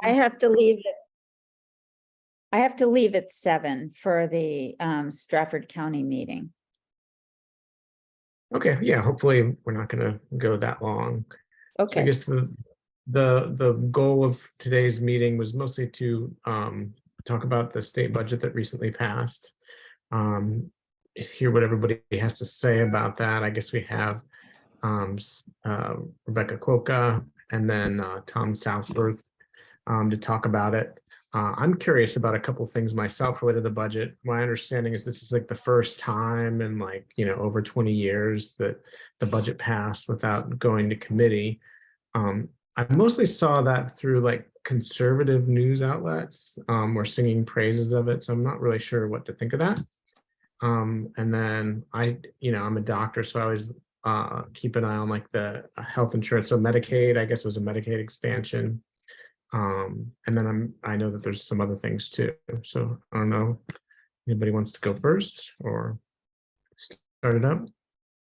I have to leave it. I have to leave at 7 for the Stratford County meeting. Okay, yeah, hopefully we're not gonna go that long. So I Okay, guess the goal of today's meeting was mostly to talk about the state budget that recently passed. Hear what everybody has to say about that. I guess we have Rebecca Kwoka and then Tom Southworth to talk about it. I'm curious about a couple things myself related to the budget. My understanding is this is like the first time in over 20 years that the budget passed without going to committee. I mostly saw that through like conservative news outlets or singing praises of it. So I'm not really sure what to think of that. And then I'm a doctor, so I always keep an eye on like the health insurance. So Medicaid, I guess, was a Medicaid expansion. And then I know that there's some other things too. So I don't know. Anybody wants to go first or start it up?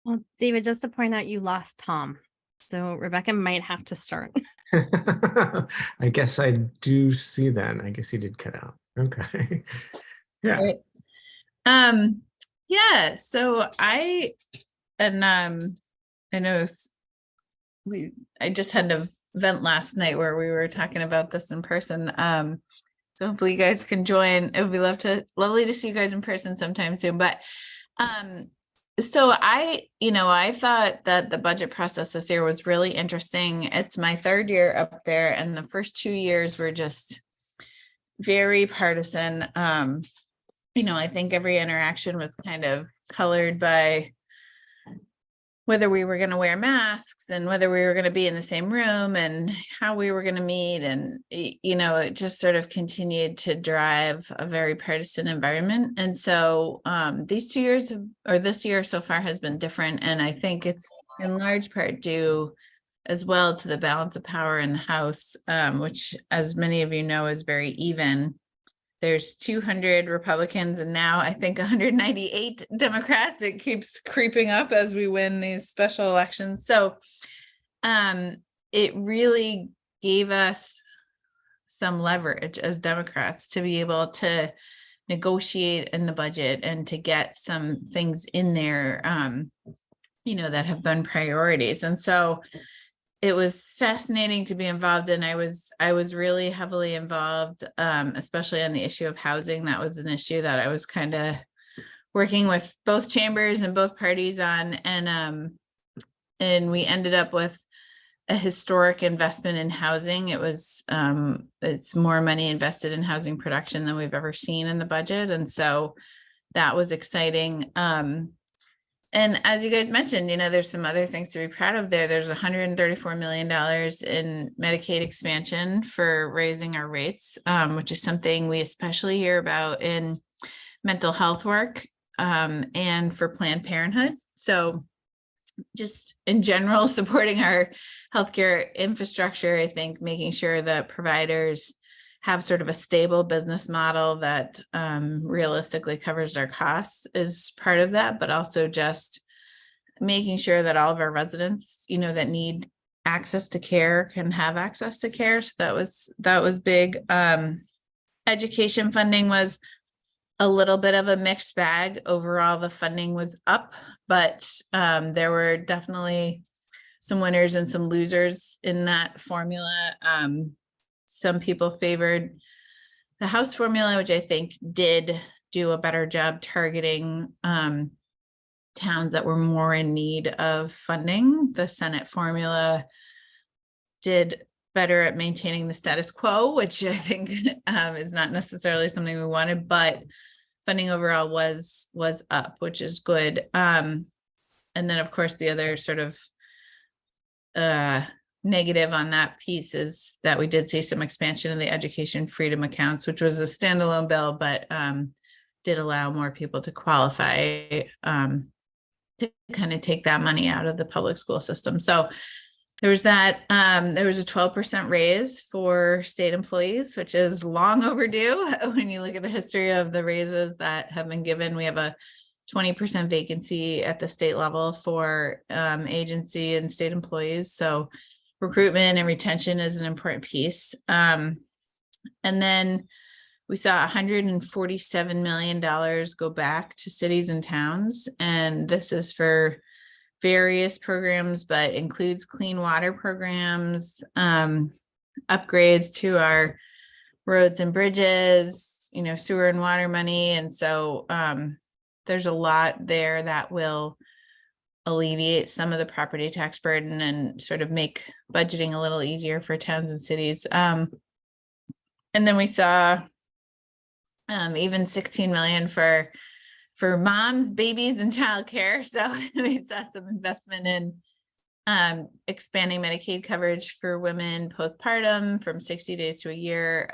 Well, David, just to point out, you lost Tom. So Rebecca might have to start. I guess I do see that. I guess he did cut out. Okay. Yeah. Right. Yeah, so I know I just had an event last night where we were talking about this in person. So hopefully you guys can join. It would be lovely to see you guys in person sometime soon. But so I thought that the budget process this year was really interesting. It's my third year up there, and the first 2 years were just very partisan. I think every interaction was kind of colored by whether we were going to wear masks and whether we were going to be in the same room and how we were going to meet. And, it just sort of continued to drive a very partisan environment. And so these 2 years or this year so far has been different. And I think it's in large part due as well to the balance of power in the House, which, as many of you know, is very even. There's 200 Republicans and now I think 198 Democrats. It keeps creeping up as we win these special elections. So it really gave us some leverage as Democrats to be able to negotiate in the budget and to get some things in there, that have been priorities. And so it was fascinating to be involved in. I was really heavily involved, especially on the issue of housing. That was an issue that I was kind of working with both chambers and both parties on. And we ended up with a historic investment in housing. It's more money invested in housing production than we've ever seen in the budget. And so that was exciting. And as you guys mentioned, there's some other things to be proud of there. There's $134 million in Medicaid expansion for raising our rates, which is something we especially hear about in mental health work and for Planned Parenthood. So just in general, supporting our healthcare infrastructure, I think making sure that providers have sort of a stable business model that realistically covers their costs is part of that, but also just making sure that all of our residents, that need access to care can have access to care. So that was big. Education funding was a little bit of a mixed bag. Overall, the funding was up, but there were definitely some winners and some losers in that formula. Some people favored the House formula, which I think did do a better job targeting towns that were more in need of funding. The Senate formula did better at maintaining the status quo, which I think is not necessarily something we wanted, but funding overall was up, which is good. And then, of course, the other sort of negative on that piece is that we did see some expansion in the education freedom accounts, which was a standalone bill, but did allow more people to qualify to kind of take that money out of the public school system. So there was that. There was a 12% raise for state employees, which is long overdue. When you look at the history of the raises that have been given, we have a 20% vacancy at the state level for agency and state employees. So recruitment and retention is an important piece. And then we saw $147 million go back to cities and towns. And this is for various programs, but includes clean water programs, upgrades to our roads and bridges, sewer and water money. And so there's a lot there that will alleviate some of the property tax burden and sort of make budgeting a little easier for towns and cities. And then we saw even 16 million for moms, babies, and childcare. So we saw some investment in expanding Medicaid coverage for women postpartum from 60 days to a year,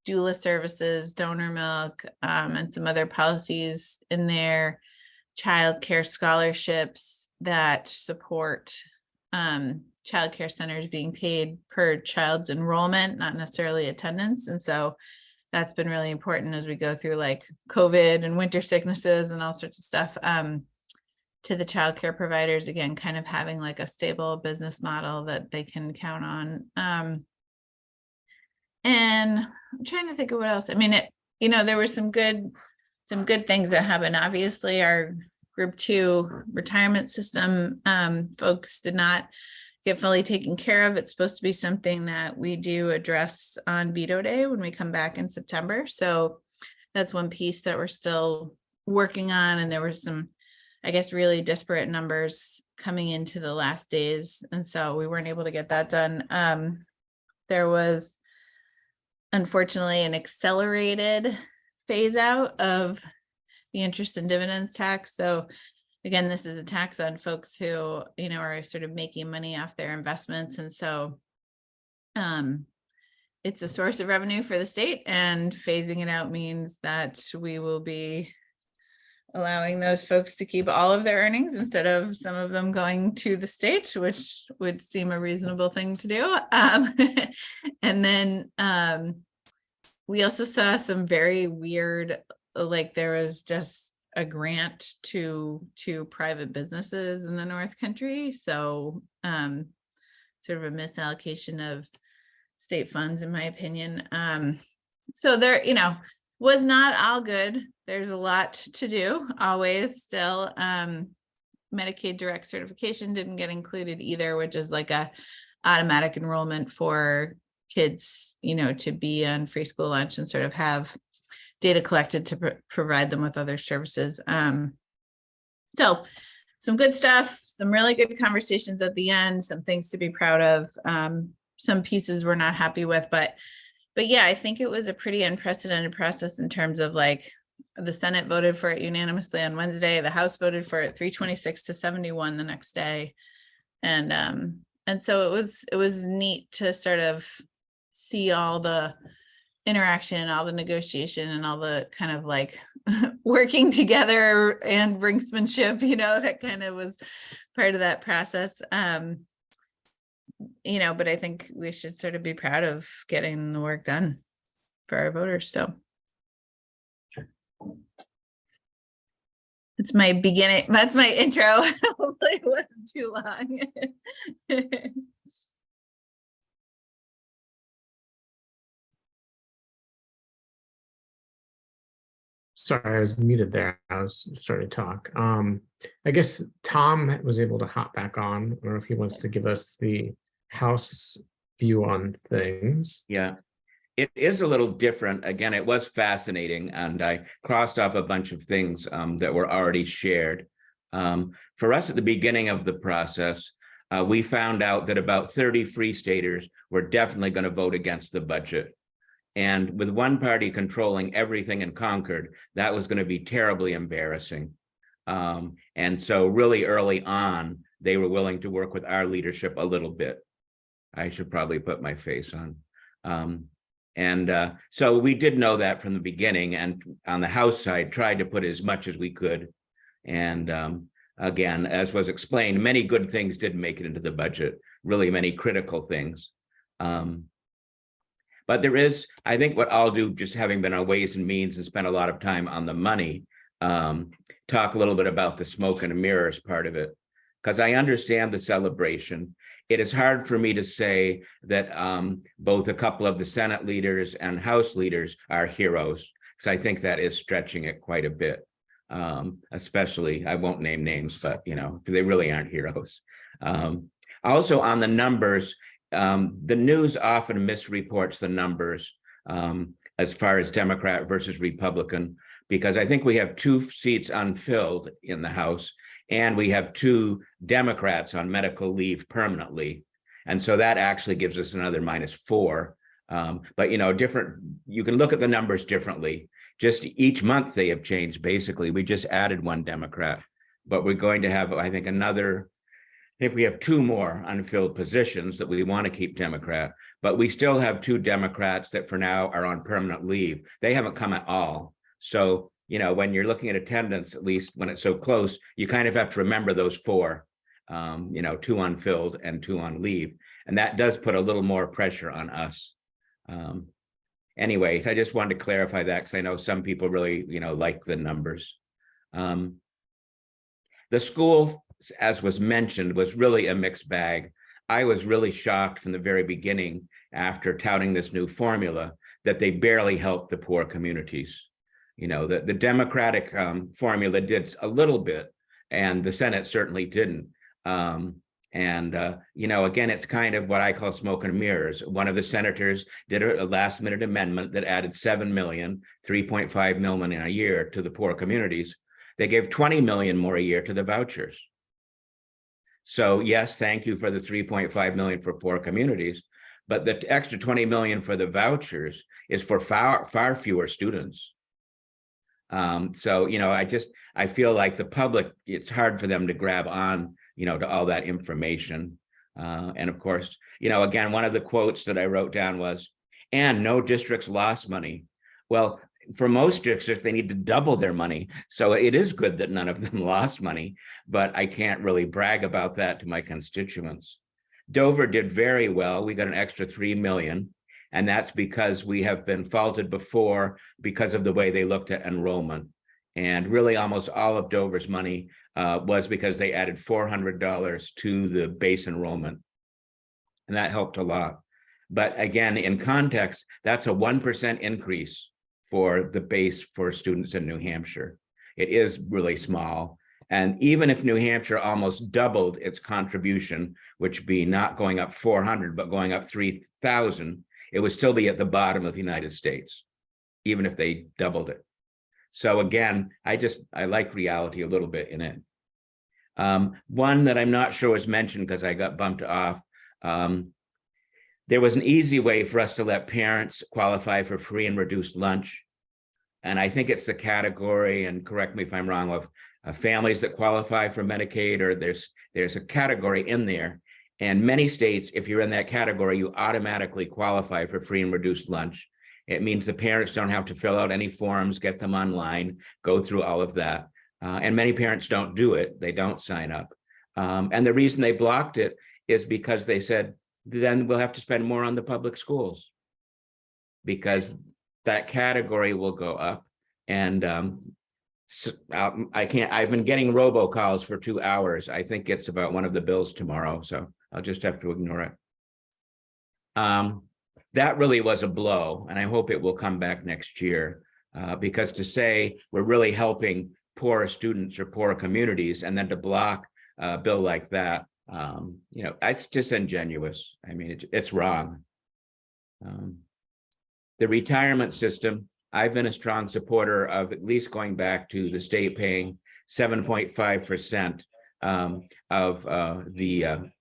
doula services, donor milk, and some other policies in there, childcare scholarships that support childcare centers being paid per child's enrollment, not necessarily attendance. And so that's been really important as we go through like COVID and winter sicknesses and all sorts of stuff. To the childcare providers, again, kind of having like a stable business model that they can count on. And I'm trying to think of what else. I mean, there were some good things that happened. Obviously, our Group 2 retirement system folks did not get fully taken care of. It's supposed to be something that we do address on veto day when we come back in September. So that's one piece that we're still working on. And there were some, I guess, really disparate numbers coming into the last days. And so we weren't able to get that done. There was, unfortunately, an accelerated phase out of the interest and dividends tax. So again, this is a tax on folks who, are sort of making money off their investments. And so it's a source of revenue for the state, and phasing it out means that we will be allowing those folks to keep all of their earnings instead of some of them going to the state, which would seem a reasonable thing to do. And then we also saw some very weird, like there was just a grant to private businesses in the North Country. So sort of a misallocation of state funds, in my opinion. So there, was not all good. There's a lot to do always still. Medicaid direct certification didn't get included either, which is like a automatic enrollment for kids, to be on free school lunch and sort of have data collected to provide them with other services. So some good stuff, some really good conversations at the end, some things to be proud of. Some pieces we're not happy with, but yeah, I think it was a pretty unprecedented process in terms of like the Senate voted for it unanimously on Wednesday. The House voted for it 326 to 71 the next day. And so it was neat to sort of see all the interaction, all the negotiation, and all the kind of like working together and brinksmanship, that kind of was part of that process. But I think we should sort of be proud of getting the work done for our voters. So it's my beginning. That's my intro. Hopefully it wasn't too long. Sorry, I was muted there. I was starting to talk. I guess Tom was able to hop back on. I don't know if he wants to give us the House view on things. Yeah, it is a little different. Again, it was fascinating, and I crossed off a bunch of things that were already shared. For us at the beginning of the process, we found out that about 30 free staters were definitely going to vote against the budget. And with one party controlling everything in Concord, that was going to be terribly embarrassing. And so really early on, they were willing to work with our leadership a little bit. I should probably put my face on. So we did know that from the beginning, and on the House side, tried to put as much as we could. And again, as was explained, many good things didn't make it into the budget, really many critical things. But there is, I think what I'll do, just having been on Ways and Means and spent a lot of time on the money, talk a little bit about the smoke and mirrors part of it, because I understand the celebration. it is hard for me to say that both a couple of the Senate leaders and House leaders are heroes. So I think that is stretching it quite a bit. Especially, I won't name names, but they really aren't heroes. Also on the numbers, the news often misreports the numbers as far as Democrat versus Republican, because I think we have 2 seats unfilled in the House, and we have 2 Democrats on medical leave permanently. And so that actually gives us another -4. But you can look at the numbers differently. Just each month they have changed, basically. We just added 1 Democrat, but we're going to have, I think we have 2 more unfilled positions that we want to keep Democrat, but we still have 2 Democrats that for now are on permanent leave. They haven't come at all. So, when you're looking at attendance, at least when it's so close, you kind of have to remember those 4, 2 unfilled and 2 on leave. And that does put a little more pressure on us. Anyways, I just wanted to clarify that because I know some people really, like the numbers. The school, as was mentioned, was really a mixed bag. I was really shocked from the very beginning after touting this new formula that they barely helped the poor communities. The Democratic formula did a little bit, and the Senate certainly didn't. Again, it's kind of what I call smoke and mirrors. One of the senators did a last minute amendment that added 7 million, 3.5 million a year to the poor communities. They gave 20 million more a year to the vouchers. So yes, thank you for the 3.5 million for poor communities, but the extra 20 million for the vouchers is for far fewer students. I feel like the public, it's hard for them to grab on, to all that information. And of course, again, one of the quotes that I wrote down was, and no districts lost money. Well, for most districts, they need to double their money. So it is good that none of them lost money, but I can't really brag about that to my constituents. Dover did very well. We got an extra 3 million. And that's because we have been faulted before because of the way they looked at enrollment. And really almost all of Dover's money was because they added $400 to the base enrollment. And that helped a lot. But again, in context, that's a 1% increase for the base for students in New Hampshire. It is really small. And even if New Hampshire almost doubled its contribution, which would be not going up 400, but going up 3,000, it would still be at the bottom of the United States, even if they doubled it. So again, I like reality a little bit in it. One that I'm not sure was mentioned because I got bumped off. There was an easy way for us to let parents qualify for free and reduced lunch. And I think it's the category, and correct me if I'm wrong, of families that qualify for Medicaid, or there's a category in there. And many states, if you're in that category, you automatically qualify for free and reduced lunch. It means the parents don't have to fill out any forms, get them online, go through all of that. And many parents don't do it. They don't sign up. And the reason they blocked it is because they said, then we'll have to spend more on the public schools because that category will go up. And I've been getting robocalls for 2 hours. I think it's about one of the bills tomorrow. So I'll just have to ignore it. That really was a blow. And I hope it will come back next year because to say we're really helping poor students or poor communities and then to block a bill like that, it's disingenuous. I mean, it's wrong. The retirement system, I've been a strong supporter of at least going back to the state paying 7.5% of the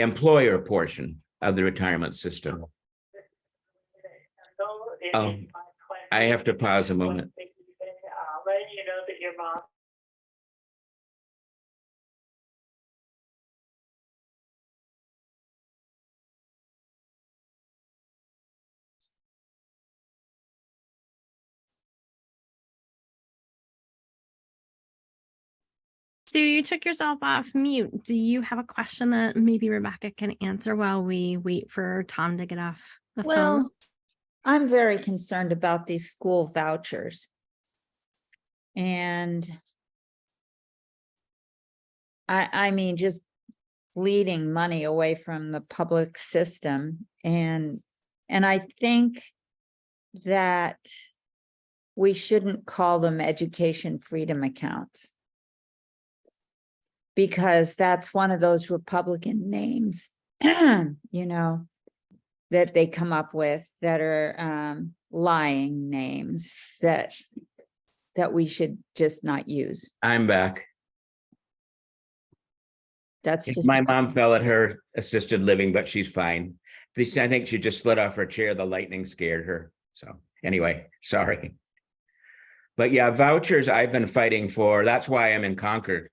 employer portion of the retirement system. I have to pause a moment. So you took yourself off mute. Do you have a question that maybe Rebecca can answer while we wait for Tom to get off the phone? Well, I'm very concerned about these school vouchers. And I mean, just bleeding money away from the public system. And I think that we shouldn't call them education freedom accounts, because that's one of those Republican names, you know, that they come up with that are lying names that we should just not use. I'm back. That's just, My mom fell at her assisted living, but she's fine. I think she just slid off her chair. The lightning scared her. So anyway, sorry. But yeah, vouchers I've been fighting for. That's why I'm in Concord.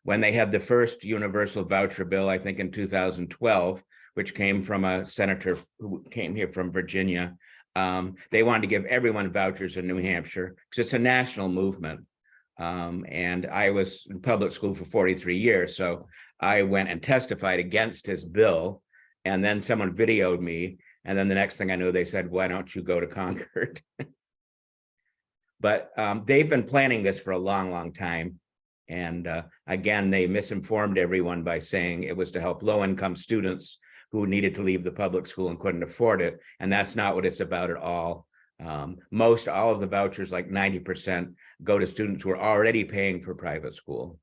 When they had the first universal voucher bill, I think in 2012, which came from a senator who came here from Virginia. They wanted to give everyone vouchers in New Hampshire because it's a national movement. And I was in public school for 43 years. So I went and testified against his bill. And then someone videoed me. And then the next thing I knew, they said, why don't you go to Concord? But they've been planning this for a long, long time. And again, they misinformed everyone by saying it was to help low-income students who needed to leave the public school and couldn't afford it. And that's not what it's about at all. All of the vouchers, like 90%, go to students who are already paying for private school.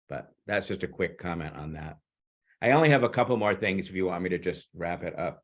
But that's just a quick comment on that. I only have a couple more things if you want me to just wrap it up.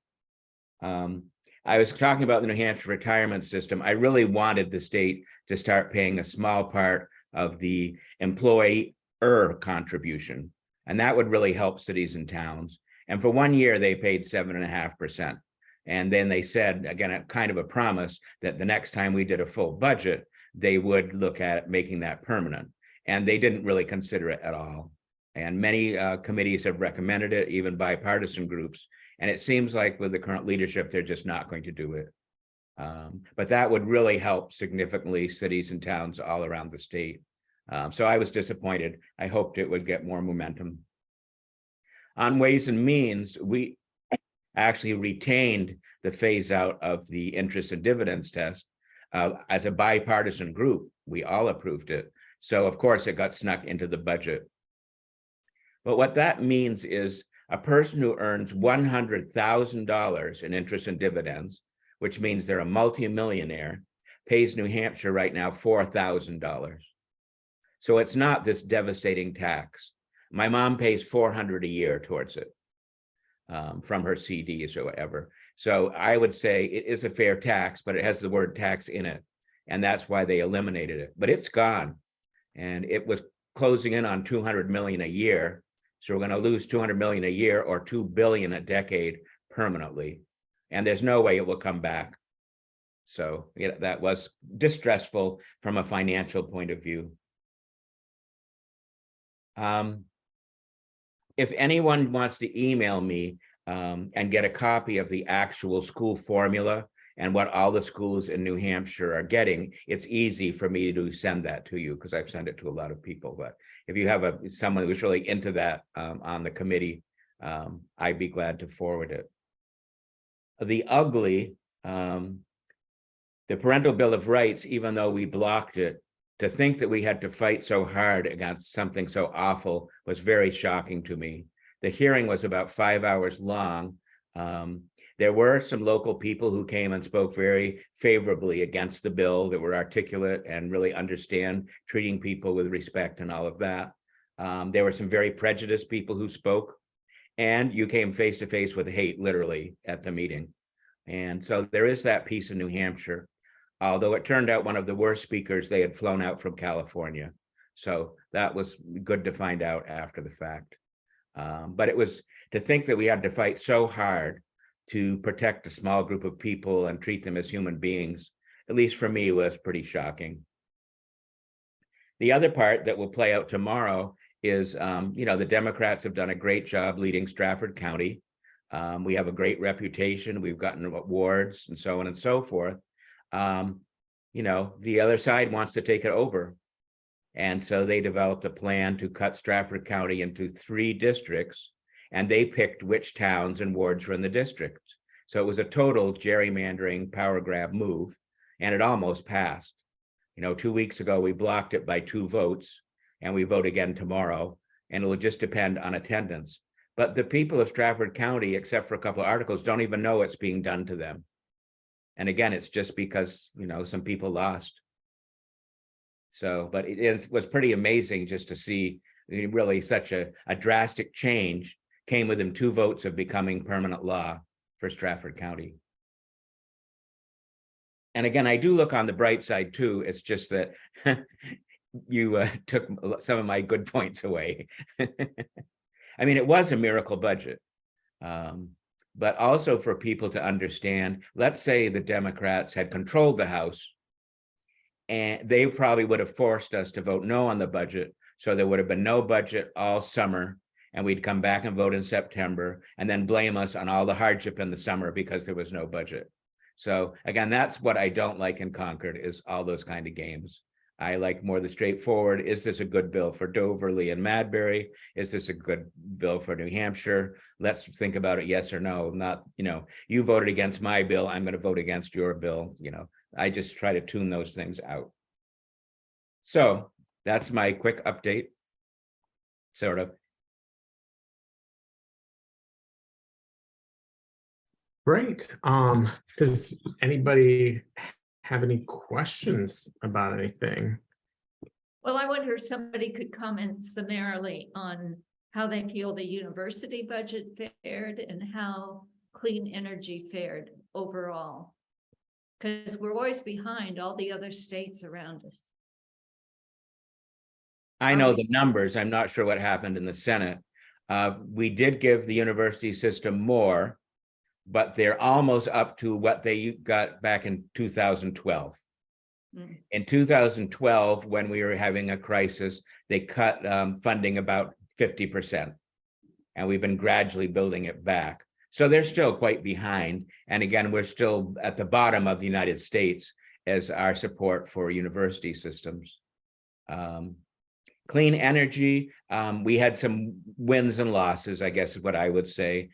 I was talking about the New Hampshire retirement system. I really wanted the state to start paying a small part of the employer contribution, and that would really help cities and towns. And for 1 year, they paid 7.5%. And then they said, again, a kind of a promise that the next time we did a full budget, they would look at making that permanent. And they didn't really consider it at all. And many committees have recommended it, even bipartisan groups. And it seems like with the current leadership, they're just not going to do it. But that would really help significantly cities and towns all around the state. So I was disappointed. I hoped it would get more momentum. On Ways and Means, we actually retained the phase out of the interest and dividends test as a bipartisan group. We all approved it. So of course it got snuck into the budget. But what that means is a person who earns $100,000 in interest and dividends, which means they're a multimillionaire, pays New Hampshire right now $4,000. So it's not this devastating tax. My mom pays $400 a year towards it from her CDs or whatever. So I would say it is a fair tax, but it has the word tax in it. And that's why they eliminated it. But it's gone. And it was closing in on 200 million a year. So we're going to lose 200 million a year or 2 billion a decade permanently. And there's no way it will come back. So that was distressful from a financial point of view. If anyone wants to email me and get a copy of the actual school formula and what all the schools in New Hampshire are getting, it's easy for me to send that to you because I've sent it to a lot of people. But if you have someone who's really into that on the committee, I'd be glad to forward it. The ugly, the Parental Bill of Rights, even though we blocked it, to think that we had to fight so hard against something so awful was very shocking to me. The hearing was about 5 hours long. There were some local people who came and spoke very favorably against the bill, that were articulate and really understand treating people with respect and all of that. There were some very prejudiced people who spoke, and you came face to face with hate, literally, at the meeting. And so there is that piece in New Hampshire, although it turned out one of the worst speakers, they had flown out from California. So that was good to find out after the fact. But it was to think that we had to fight so hard to protect a small group of people and treat them as human beings, at least for me, was pretty shocking. The other part that will play out tomorrow is, the Democrats have done a great job leading Stratford County. We have a great reputation. We've gotten awards and so on and so forth. The other side wants to take it over. And so they developed a plan to cut Stratford County into 3 districts, and they picked which towns and wards were in the districts. So it was a total gerrymandering power grab move, and it almost passed. 2 weeks ago, we blocked it by 2 votes, and we vote again tomorrow, and it will just depend on attendance. But the people of Stratford County, except for a couple of articles, don't even know it's being done to them. And again, it's just because, some people lost. So, but was pretty amazing just to see really such a drastic change came within 2 votes of becoming permanent law for Stratford County. And again, I do look on the bright side too. It's just that you took some of my good points away. I mean, it was a miracle budget. But also for people to understand, let's say the Democrats had controlled the House, and they probably would have forced us to vote no on the budget. So there would have been no budget all summer, and we'd come back and vote in September and then blame us on all the hardship in the summer because there was no budget. So again, that's what I don't like in Concord, is all those kind of games. I like more the straightforward. Is this a good bill for Dover, Lee, and Madbury? Is this a good bill for New Hampshire? Let's think about it, yes or no. Not, you voted against my bill, I'm going to vote against your bill. I just try to tune those things out. So that's my quick update, sort of. Great. Does anybody have any questions about anything? Well, I wonder if somebody could comment summarily on how they feel the university budget fared and how clean energy fared overall. Because we're always behind all the other states around us. I know the numbers. I'm not sure what happened in the Senate. We did give the university system more, but they're almost up to what they got back in 2012. In 2012, when we were having a crisis, they cut funding about 50%. And we've been gradually building it back. So they're still quite behind. And again, we're still at the bottom of the United States as our support for university systems. Clean energy, we had some wins and losses, I guess is what I would say.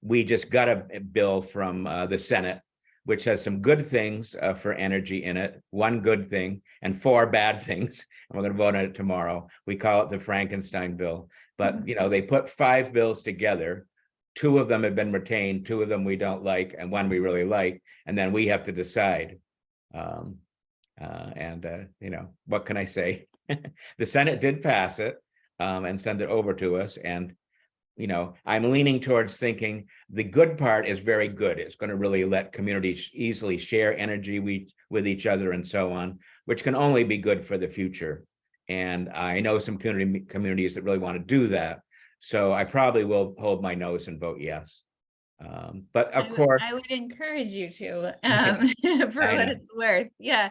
We just got a bill from the Senate, which has some good things for energy in it, 1 good thing and 4 bad things. And we're going to vote on it tomorrow. We call it the Frankenstein bill. But, they put 5 bills together. 2 of them have been retained, 2 of them we don't like, and 1 we really like. And then we have to decide. What can I say? The Senate did pass it and send it over to us. And I'm leaning towards thinking the good part is very good. It's going to really let communities easily share energy with each other and so on, which can only be good for the future. And I know some communities that really want to do that. So I probably will hold my nose and vote yes. But of course, I would encourage you to, for what it's worth. Yeah.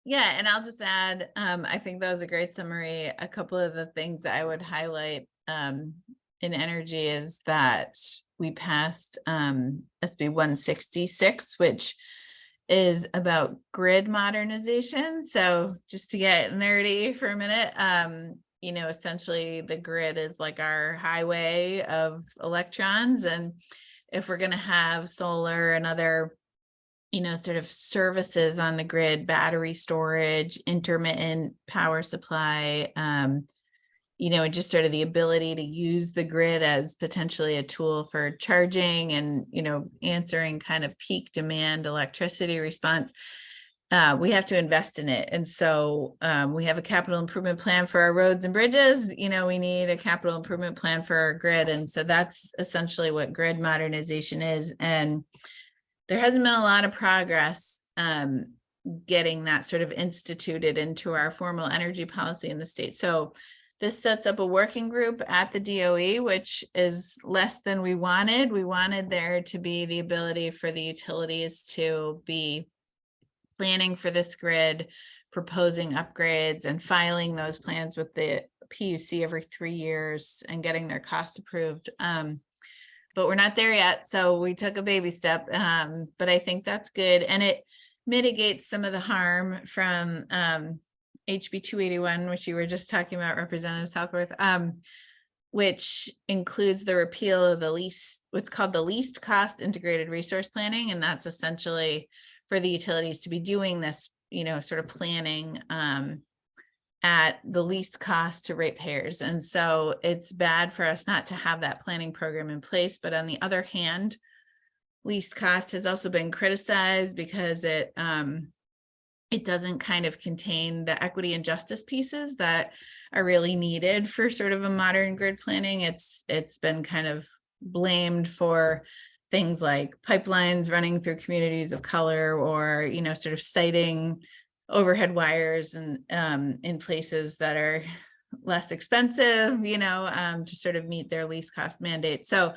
And I'll just add, I think that was a great summary. A couple of the things that I would highlight in energy is that we passed SB 166, which is about grid modernization. So just to get nerdy for a minute, essentially the grid is like our highway of electrons. And if we're going to have solar and other, sort of services on the grid, battery storage, intermittent power supply, and just sort of the ability to use the grid as potentially a tool for charging and, answering kind of peak demand electricity response, we have to invest in it. And so we have a capital improvement plan for our roads and bridges. We need a capital improvement plan for our grid. And so that's essentially what grid modernization is. And there hasn't been a lot of progress getting that sort of instituted into our formal energy policy in the state. So this sets up a working group at the DOE, which is less than we wanted. We wanted there to be the ability for the utilities to be planning for this grid, proposing upgrades and filing those plans with the PUC every 3 years and getting their costs approved. But we're not there yet. So we took a baby step, but I think that's good. And it mitigates some of the harm from HB 281, which you were just talking about, Representative Southworth, which includes the repeal of what's called the least cost integrated resource planning. And that's essentially for the utilities to be doing this, sort of planning at the least cost to ratepayers. And so it's bad for us not to have that planning program in place. But on the other hand, least cost has also been criticized because it doesn't kind of contain the equity and justice pieces that are really needed for sort of a modern grid planning. It's been kind of blamed for things like pipelines running through communities of color, or, you know, sort of citing overhead wires and in places that are less expensive, you know, to sort of meet their least cost mandate. So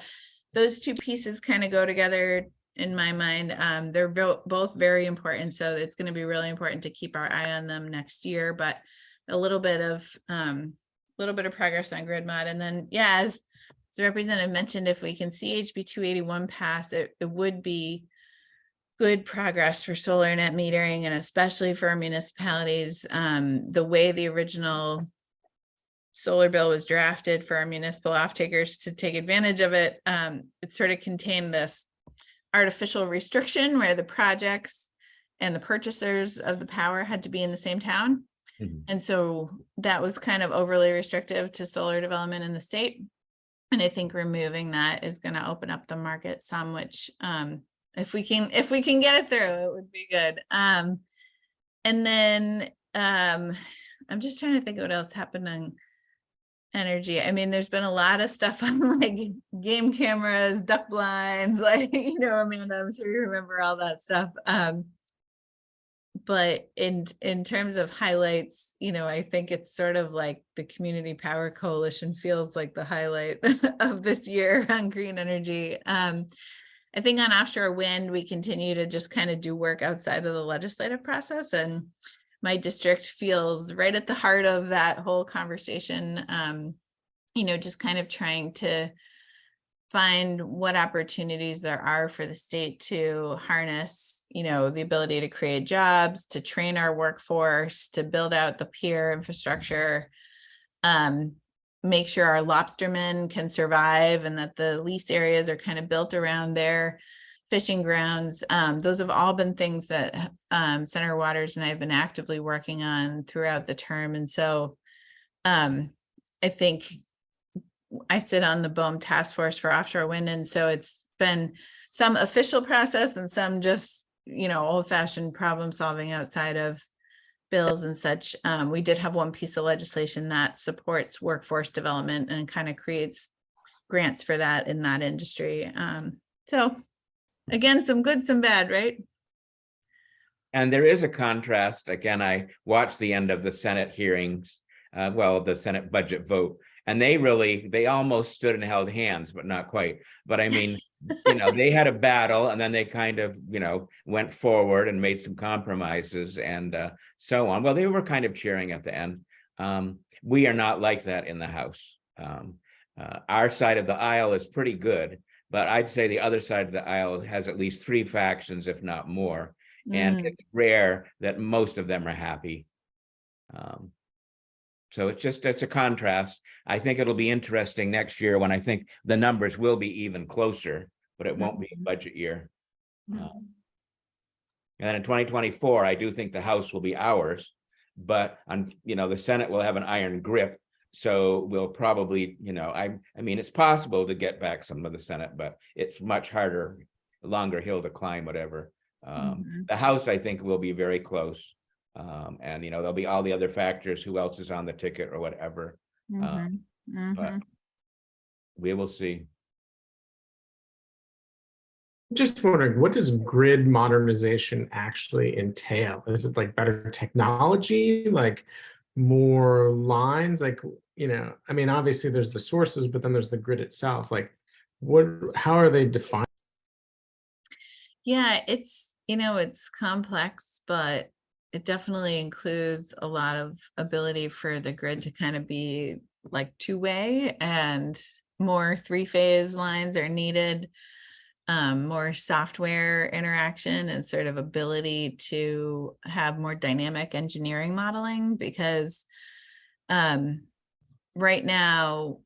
those two pieces kind of go together in my mind. They're both very important. So it's going to be really important to keep our eye on them next year, but a little bit of progress on grid mod. And then, yeah, as the representative mentioned, if we can see HB 281 pass, it would be good progress for solar net metering, and especially for our municipalities. The way the original solar bill was drafted for our municipal off-takers to take advantage of it, it sort of contained this artificial restriction where the projects and the purchasers of the power had to be in the same town. Mhm. And so that was kind of overly restrictive to solar development in the state. And I think removing that is going to open up the market some, which if we can get it through, it would be good. And then I'm just trying to think of what else happened on energy. I mean, there's been a lot of stuff on like game cameras, duck blinds, like, you know, Amanda, I'm sure you remember all that stuff. But in terms of highlights, you know, I think it's sort of like the Community Power Coalition feels like the highlight of this year on green energy. I think on offshore wind, we continue to just kind of do work outside of the legislative process, and my district feels right at the heart of that whole conversation. You know, just kind of trying to find what opportunities there are for the state to harness, you know, the ability to create jobs, to train our workforce, to build out the peer infrastructure, make sure our lobstermen can survive and that the lease areas are kind of built around their fishing grounds. Those have all been things that Senator Waters and I have been actively working on throughout the term. And so I think I sit on the BOEM task force for offshore wind. And so it's been some official process and some just, you know, old fashioned problem solving outside of bills and such. We did have one piece of legislation that supports workforce development and kind of creates grants for that in that industry. So again, some good, some bad, right? And there is a contrast. Again, I watched the end of the Senate hearings, the Senate budget vote, and they almost stood and held hands, but not quite. But I mean, you know, they had a battle and then they kind of, you know, went forward and made some compromises and so on. Well, they were kind of cheering at the end. We are not like that in the House. Our side of the aisle is pretty good, but I'd say the other side of the aisle has at least 3 factions, if not more. And it's rare that most of them are happy. So it's a contrast. I think it'll be interesting next year when I think the numbers will be even closer, but it won't be a budget year. And then in 2024, I do think the House will be ours, but you know, the Senate will have an iron grip. So we'll probably, you know, I mean, it's possible to get back some of the Senate, but it's much harder, longer hill to climb, whatever. The House, I think, will be very close. And, you know, there'll be all the other factors, who else is on the ticket or whatever. But we will see. Just wondering, what does grid modernization actually entail? Is it like better technology, like more lines? Like, you know, I mean, obviously there's the sources, but then there's the grid itself. Like, how are they defined? Yeah, it's, you know, it's complex, but it definitely includes a lot of ability for the grid to kind of be like 2-way, and more 3-phase lines are needed. More software interaction and sort of ability to have more dynamic engineering modeling, because right now,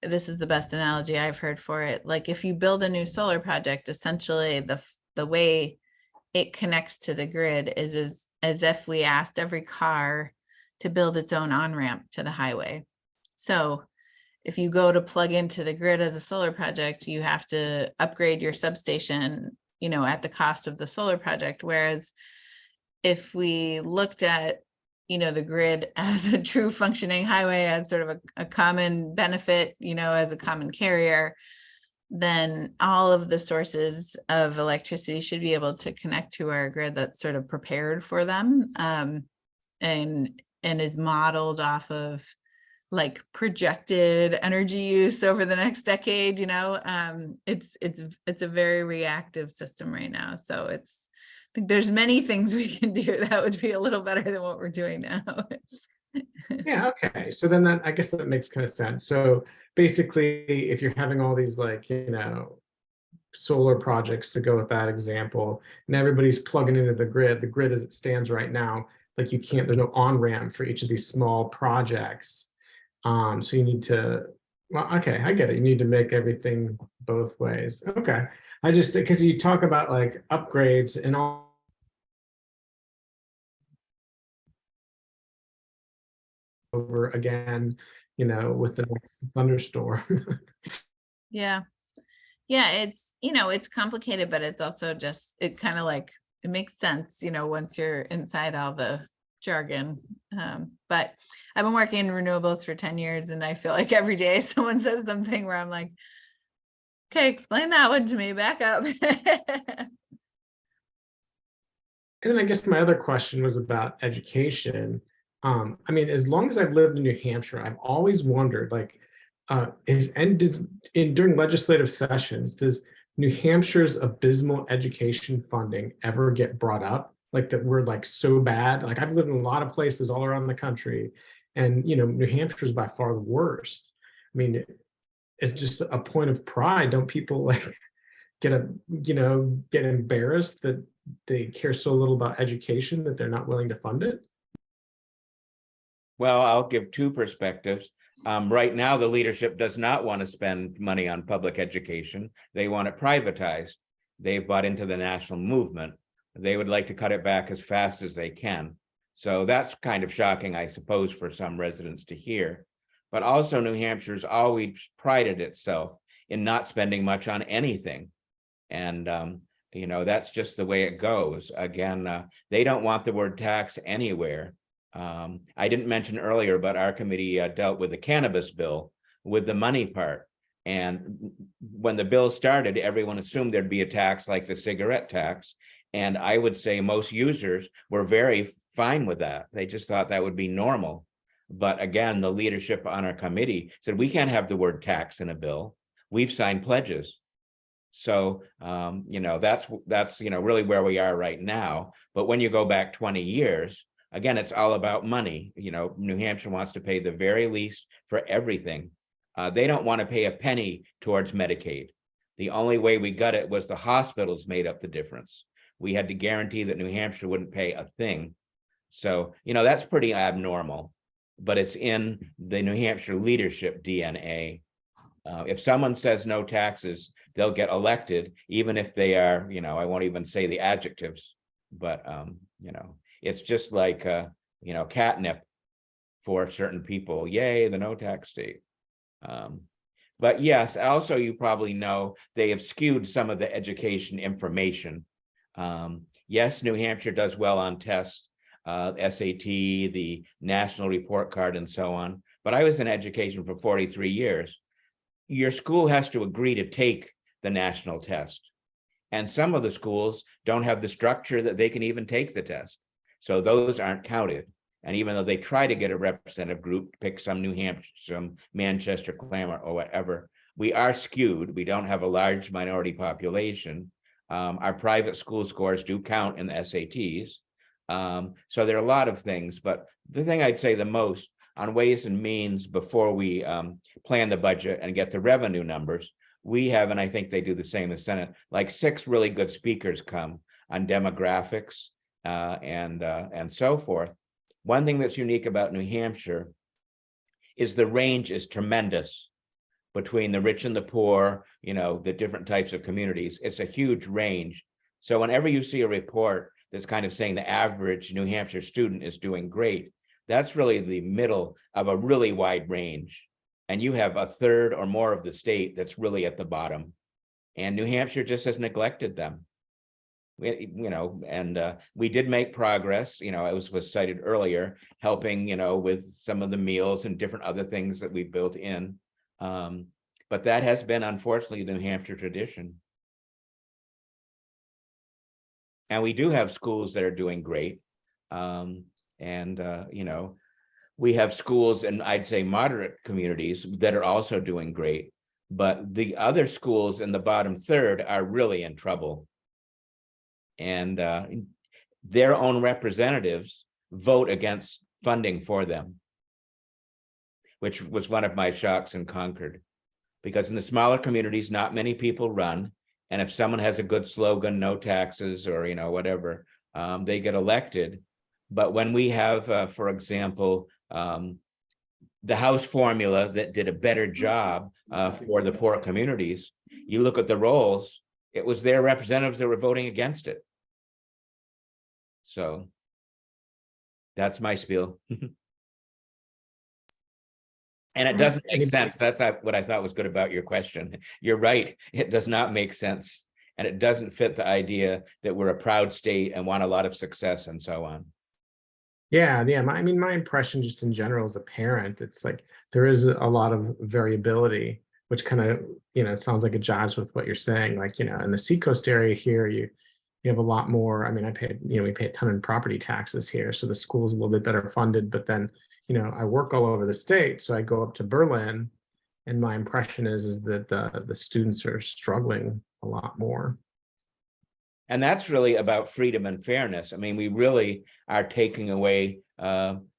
this is the best analogy I've heard for it. Like if you build a new solar project, essentially the way it connects to the grid is as if we asked every car to build its own on-ramp to the highway. So if you go to plug into the grid as a solar project, you have to upgrade your substation, you know, at the cost of the solar project. Whereas if we looked at, you know, the grid as a true functioning highway, as sort of a common benefit, you know, as a common carrier, then all of the sources of electricity should be able to connect to our grid that's sort of prepared for them, and is modeled off of like projected energy use over the next decade. You know, it's a very reactive system right now. So I think there's many things we can do that would be a little better than what we're doing now. Yeah, okay. So then I guess that makes kind of sense. So basically, if you're having all these like, you know, solar projects, to go with that example, and everybody's plugging into the grid as it stands right now, like you can't, there's no on-ramp for each of these small projects. So you need to, well, okay, I get it. You need to make everything both ways. Okay. I just, because you talk about like upgrades and all over again, you know, with the next thunderstorm. Yeah. Yeah, it's, you know, it's complicated, but it's also just, it kind of like, it makes sense, you know, once you're inside all the jargon. But I've been working in renewables for 10 years, and I feel like every day someone says something where I'm like, okay, explain that one to me, back up. And then I guess my other question was about education. I mean, as long as I've lived in New Hampshire, I've always wondered, like, during legislative sessions, does New Hampshire's abysmal education funding ever get brought up? Like that we're like so bad? Like I've lived in a lot of places all around the country, and you know, New Hampshire is by far the worst. I mean, it's just a point of pride. Don't people like get embarrassed that they care so little about education that they're not willing to fund it? Well, I'll give two perspectives. Right now, the leadership does not want to spend money on public education. They want it privatized. They've bought into the national movement. They would like to cut it back as fast as they can. So that's kind of shocking, I suppose, for some residents to hear. But also, New Hampshire's always prided itself in not spending much on anything. And, you know, that's just the way it goes. Again, they don't want the word tax anywhere. I didn't mention earlier, but our committee dealt with the cannabis bill with the money part. And when the bill started, everyone assumed there'd be a tax like the cigarette tax. And I would say most users were very fine with that. They just thought that would be normal. But again, the leadership on our committee said, we can't have the word tax in a bill. We've signed pledges. So, you know, that's, you know, really where we are right now. But when you go back 20 years, again, it's all about money. You know, New Hampshire wants to pay the very least for everything. They don't want to pay a penny towards Medicaid. The only way we got it was the hospitals made up the difference. We had to guarantee that New Hampshire wouldn't pay a thing. So, you know, that's pretty abnormal, but it's in the New Hampshire leadership DNA. If someone says no taxes, they'll get elected, even if they are, you know, I won't even say the adjectives, but, you know, it's just like, you know, catnip for certain people. Yay, the no tax state. But yes, also, you probably know they have skewed some of the education information. Yes, New Hampshire does well on tests, SAT, the national report card, and so on. But I was in education for 43 years. Your school has to agree to take the national test. And some of the schools don't have the structure that they can even take the test. So those aren't counted. And even though they try to get a representative group, pick some New Hampshire, some Manchester, Claremont, or whatever, we are skewed. We don't have a large minority population. Our private school scores do count in the SATs. So there are a lot of things, but the thing I'd say the most on Ways and Means before we plan the budget and get the revenue numbers, we have, and I think they do the same as Senate, like 6 really good speakers come on demographics and so forth. One thing that's unique about New Hampshire is the range is tremendous between the rich and the poor, you know, the different types of communities. It's a huge range. So whenever you see a report that's kind of saying the average New Hampshire student is doing great, That's really the middle of a really wide range. And you have a third or more of the state that's really at the bottom. And New Hampshire just has neglected them. We did make progress, it was cited earlier, helping, with some of the meals and different other things that we built in. But that has been unfortunately the New Hampshire tradition. And we do have schools that are doing great. We have schools in, I'd say, moderate communities that are also doing great. But the other schools in the bottom third are really in trouble. And their own representatives vote against funding for them, which was one of my shocks in Concord. Because in the smaller communities, not many people run. And if someone has a good slogan, no taxes, or whatever, they get elected. But when we have, for example, the House formula that did a better job for the poor communities, you look at the rolls, it was their representatives that were voting against it. So that's my spiel. And it doesn't make sense. That's what I thought was good about your question. You're right. It does not make sense. And it doesn't fit the idea that we're a proud state and want a lot of success and so on. Yeah. My impression just in general as a parent, it's like there is a lot of variability, which kind of, sounds like it jives with what you're saying. Like, in the Seacoast area here, you have a lot more. We pay a ton in property taxes here. So the school's a little bit better funded, but then, I work all over the state. So I go up to Berlin, and my impression is that the students are struggling a lot more. And that's really about freedom and fairness. We really are taking away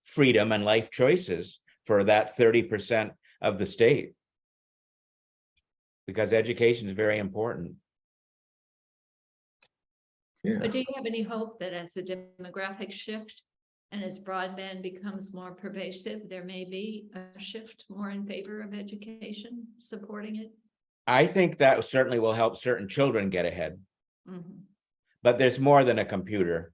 freedom and life choices for that 30% of the state. Because education is very important. Yeah. But do you have any hope that as the demographic shift and as broadband becomes more pervasive, there may be a shift more in favor of education, supporting it? I think that certainly will help certain children get ahead. Mhm. But there's more than a computer.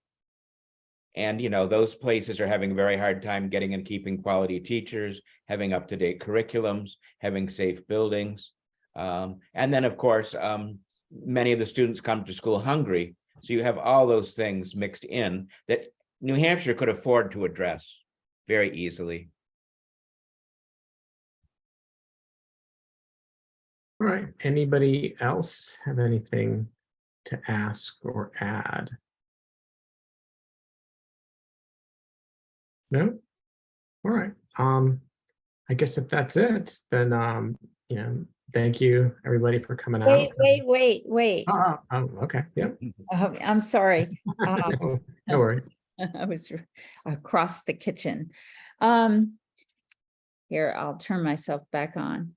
And, those places are having a very hard time getting and keeping quality teachers, having up-to-date curriculums, having safe buildings. And then, of course, many of the students come to school hungry. So you have all those things mixed in that New Hampshire could afford to address very easily. All right. Anybody else have anything to ask or add? No? All right. I guess if that's it, then thank you everybody for coming out. Wait. Oh, okay. Yeah. Oh, I'm sorry. No worries. I was across the kitchen. Here, I'll turn myself back on.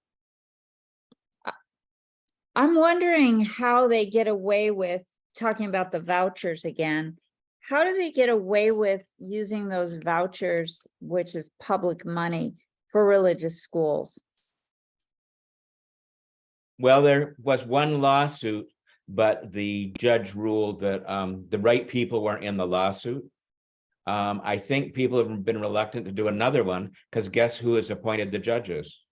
I'm wondering how they get away with talking about the vouchers again. How do they get away with using those vouchers, which is public money, for religious schools? Well, there was one lawsuit, but the judge ruled that the right people weren't in the lawsuit. I think people have been reluctant to do another one because guess who has appointed the judges?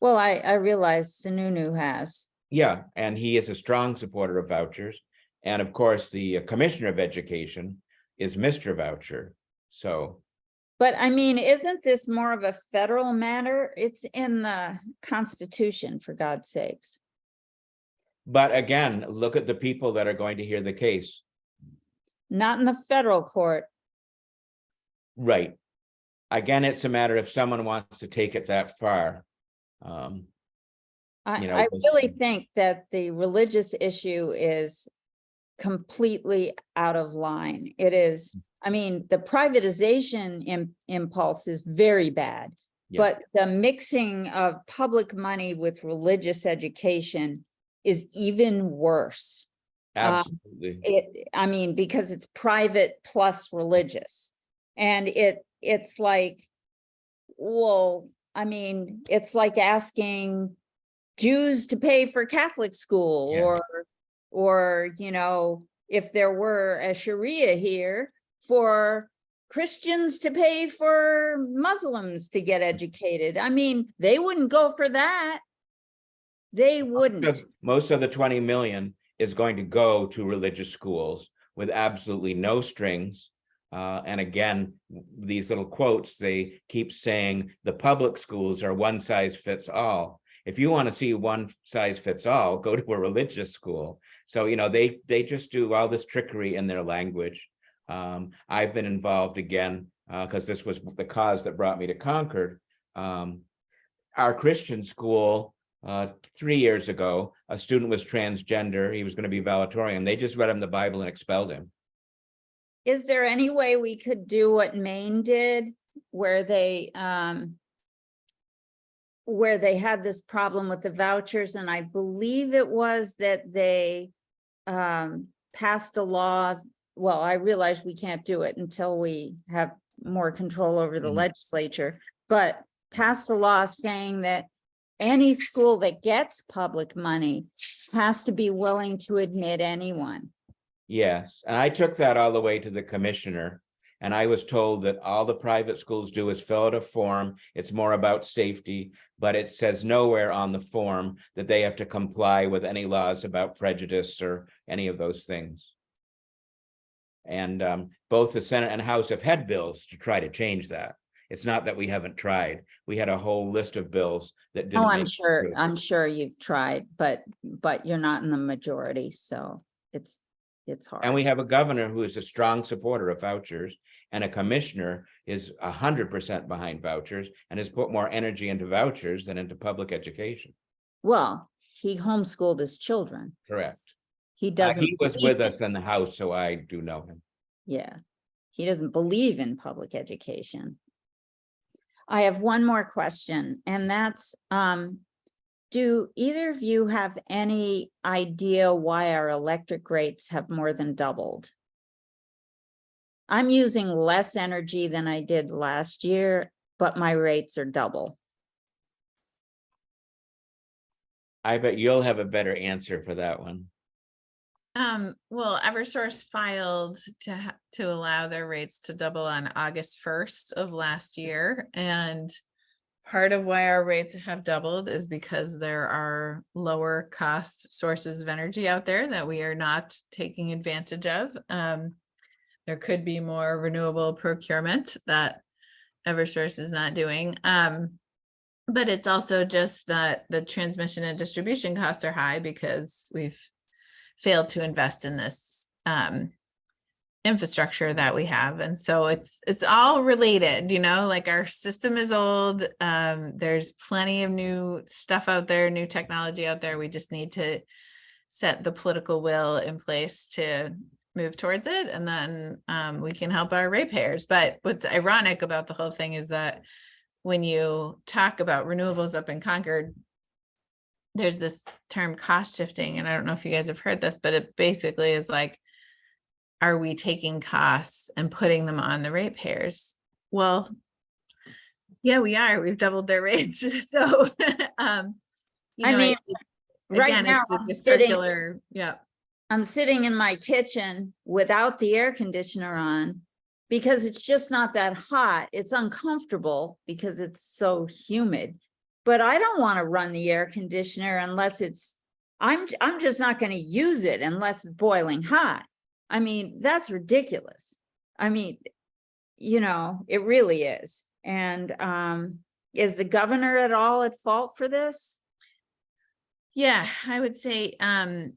Well, I realize Sununu has. Yeah, and he is a strong supporter of vouchers. And of course, the Commissioner of Education is Mr. Voucher. So. But isn't this more of a federal matter? It's in the Constitution, for God's sakes. But again, look at the people that are going to hear the case. Not in the federal court. Right. Again, it's a matter if someone wants to take it that far. I really think that the religious issue is completely out of line. It is, the privatization impulse is very bad, but the mixing of public money with religious education is even worse. Absolutely. Because it's private plus religious. And it's like, well, it's like asking Jews to pay for Catholic school, or if there were a Sharia here, for Christians to pay for Muslims to get educated. I mean, they wouldn't go for that. They wouldn't. Most of the 20 million is going to go to religious schools with absolutely no strings. And again, these little quotes, they keep saying the public schools are one size fits all. If you want to see one size fits all, go to a religious school. So, you know, they just do all this trickery in their language. I've been involved again, because this was the cause that brought me to Concord. Our Christian school, 3 years ago, a student was transgender. He was going to be valedictorian. They just read him the Bible and expelled him. Is there any way we could do what Maine did, where they had this problem with the vouchers? And I believe it was that they passed a law. Well, I realize we can't do it until we have more control over the legislature, but passed a law saying that any school that gets public money has to be willing to admit anyone. Yes, and I took that all the way to the commissioner, and I was told that all the private schools do is fill out a form. It's more about safety, but it says nowhere on the form that they have to comply with any laws about prejudice or any of those things. And both the Senate and House have had bills to try to change that. It's not that we haven't tried. We had a whole list of bills that didn't. Oh, make it through. I'm sure you've tried, but you're not in the majority, so it's hard. And we have a governor who is a strong supporter of vouchers, and a commissioner is 100% behind vouchers and has put more energy into vouchers than into public education. Well, he homeschooled his children. Correct. He doesn't. He was believe with us in the House, so I do know him. Yeah, he doesn't believe in public education. I have one more question, and that's, do either of you have any idea why our electric rates have more than doubled? I'm using less energy than I did last year, but my rates are double. I bet you'll have a better answer for that one. Well, Eversource filed to allow their rates to double on August 1st of last year. And part of why our rates have doubled is because there are lower cost sources of energy out there that we are not taking advantage of. There could be more renewable procurement that Eversource is not doing. But it's also just that the transmission and distribution costs are high because we've failed to invest in this infrastructure that we have. And so it's all related, you know, like our system is old. There's plenty of new stuff out there, new technology out there. We just need to set the political will in place to move towards it. And then we can help our ratepayers. But what's ironic about the whole thing is that when you talk about renewables up in Concord, there's this term cost shifting. And I don't know if you guys have heard this, but it basically is like, are we taking costs and putting them on the ratepayers? Well, yeah, we are. We've doubled their rates. So, I mean, right now I'm circular. Yeah. I'm sitting in my kitchen without the air conditioner on because it's just not that hot. It's uncomfortable because it's so humid. But I don't want to run the air conditioner unless I'm just not going to use it unless it's boiling hot. I mean, that's ridiculous. I mean, you know, it really is. And is the governor at all at fault for this? Yeah, I would say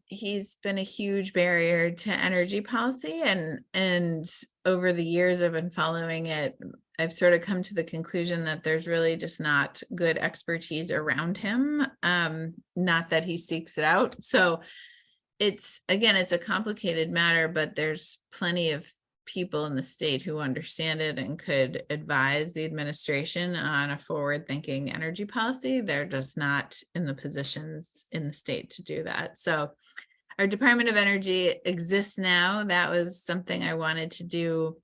he's been a huge barrier to energy policy, and over the years I've been following it, I've sort of come to the conclusion that there's really just not good expertise around him, not that he seeks it out. So it's a complicated matter, but there's plenty of people in the state who understand it and could advise the administration on a forward-thinking energy policy. They're just not in the positions in the state to do that. So our Department of Energy exists now. That was something I wanted to do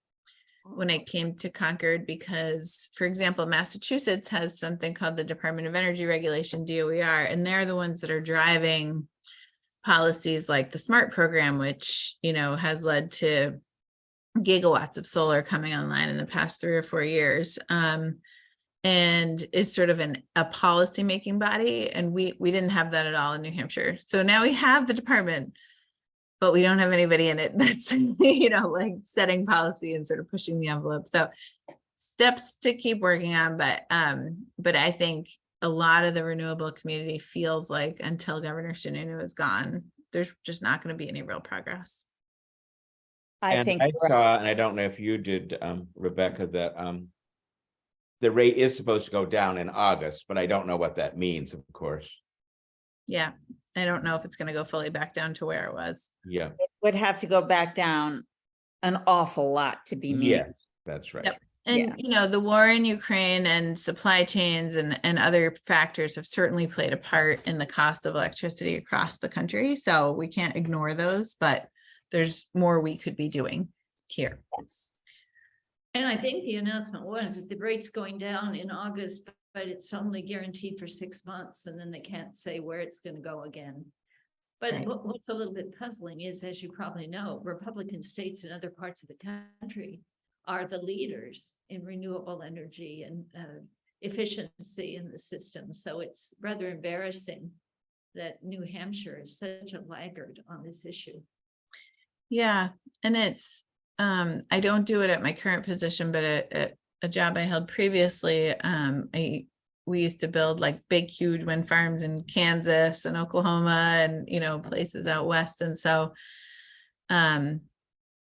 when I came to Concord because, for example, Massachusetts has something called the Department of Energy Regulation, DOER, and they're the ones that are driving policies like the SMART program, which, you know, has led to gigawatts of solar coming online in the past 3 or 4 years. And is sort of a policy making body. And we didn't have that at all in New Hampshire. So now we have the department, but we don't have anybody in it that's, like setting policy and sort of pushing the envelope. So steps to keep working on, but I think a lot of the renewable community feels like until Governor Sununu is gone, there's just not going to be any real progress. I think, I saw, and I don't know if you did, Rebecca, that the rate is supposed to go down in August, but I don't know what that means, of course. Yeah, I don't know if it's going to go fully back down to where it was. Yeah. it would have to go back down an awful lot to be meaningful. Yes, that's right. Yep. And, the war in Ukraine and supply chains and other factors have certainly played a part in the cost of electricity across the country. So we can't ignore those, but there's more we could be doing here. Yes. And I think the announcement was that the rate's going down in August, but it's only guaranteed for 6 months, and then they can't say where it's going to go again. But Right. what's a little bit puzzling is, as you probably know, Republican states in other parts of the country are the leaders in renewable energy and efficiency in the system. So it's rather embarrassing that New Hampshire is such a laggard on this issue. Yeah, and it's I don't do it at my current position, but at a job I held previously, we used to build like big, huge wind farms in Kansas and Oklahoma and places out west, and so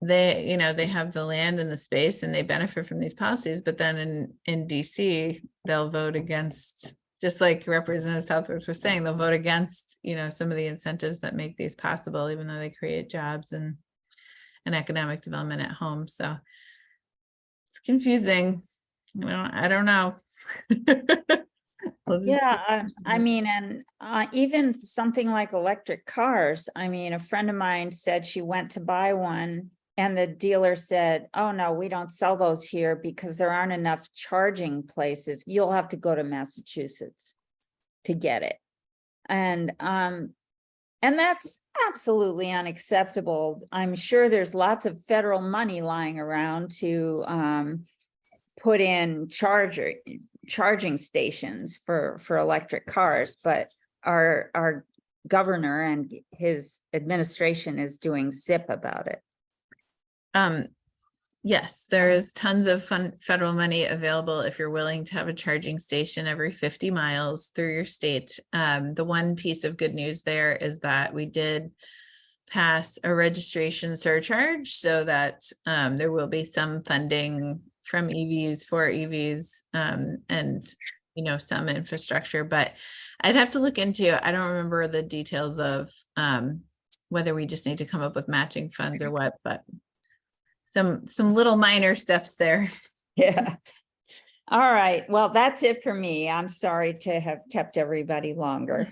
they have the land and the space and they benefit from these policies, but then in DC they'll vote against, just like Representative Southworth was saying, they'll vote against some of the incentives that make these possible, even though they create jobs and economic development at home. So it's confusing. I don't know. Yeah, I mean, and even something like electric cars. I mean, a friend of mine said she went to buy one and the dealer said, "Oh no, we don't sell those here because there aren't enough charging places. You'll have to go to Massachusetts to get it." And that's absolutely unacceptable. I'm sure there's lots of federal money lying around to put in charging stations for electric cars, but our governor and his administration is doing zip about it. Yes, there is tons of federal money available if you're willing to have a charging station every 50 miles through your state. The one piece of good news there is that we did pass a registration surcharge so that there will be some funding from EVs for EVs and some infrastructure, but I'd have to look into, I don't remember the details of whether we just need to come up with matching funds or what, but some little minor steps there. Yeah. All right. Well, that's it for me. I'm sorry to have kept everybody longer.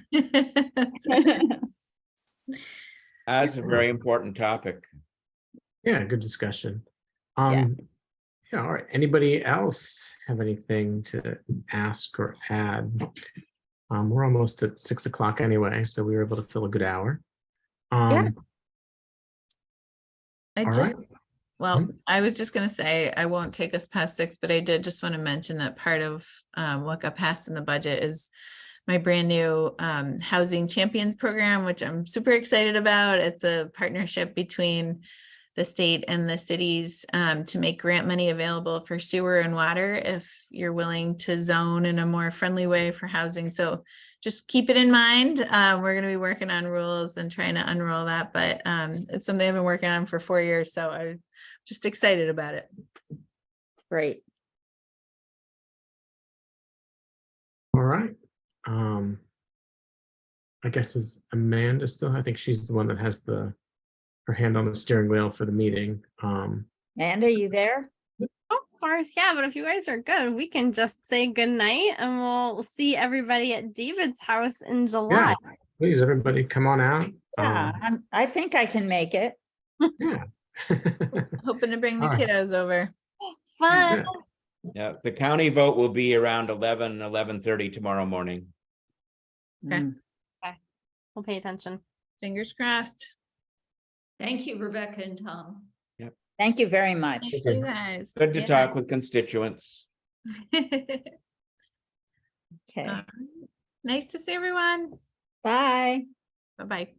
That's a very important topic. Yeah, good discussion. Yeah. Yeah, all right. Anybody else have anything to ask or add? We're almost at 6 o'clock anyway, so we were able to fill a good hour. Yeah. All right. Well, I was just going to say, I won't take us past 6, but I did just want to mention that part of what got passed in the budget is my brand new Housing Champions program, which I'm super excited about. It's a partnership between the state and the cities to make grant money available for sewer and water if you're willing to zone in a more friendly way for housing. So just keep it in mind. We're going to be working on rules and trying to unroll that, but it's something I've been working on for 4 years. So I'm just excited about it. Great. All right. I guess is Amanda still? I think she's the one that has her hand on the steering wheel for the meeting. And are you there? Of course, yeah, but if you guys are good, we can just say good night and we'll see everybody at David's house in July. Yeah, please, everybody come on out. Yeah, I think I can make it. Yeah. Hoping to bring the All right. kiddos over. Fun. Yeah, the county vote will be around 11:30 tomorrow morning. Okay. Mm. We'll pay attention. Fingers crossed. Thank you, Rebecca and Tom. Thank you very much. Thank you. you guys. Good to Yeah. talk with constituents. Okay, Nice to see everyone. bye. Bye-bye.